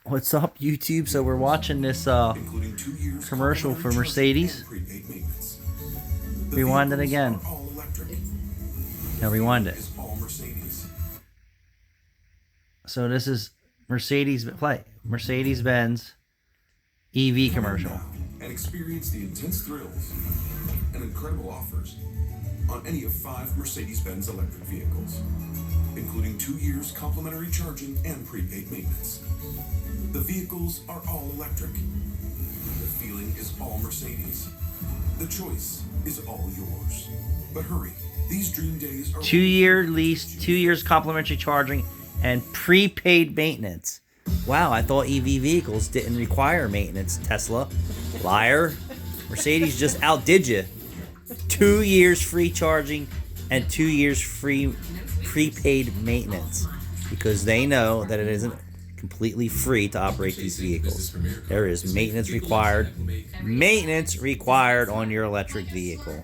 What's up, YouTube? So we're watching this commercial for Mercedes. Rewind it again. Now rewind it. So this is Mercedes-Benz EV commercial. And experience the intense thrills and incredible offers on any of 5 Mercedes-Benz electric vehicles, including 2 years complimentary charging and prepaid maintenance. The vehicles are all electric. The feeling is all Mercedes. The choice is all yours. But hurry, these dream days are 2-year lease, 2 years complimentary charging, and prepaid maintenance. Wow, I thought EV vehicles didn't require maintenance, Tesla. Liar. Mercedes just outdid you. 2 years free charging and 2 years free prepaid maintenance, because they know that it isn't completely free to operate these vehicles. There is maintenance required. Maintenance required on your electric vehicle.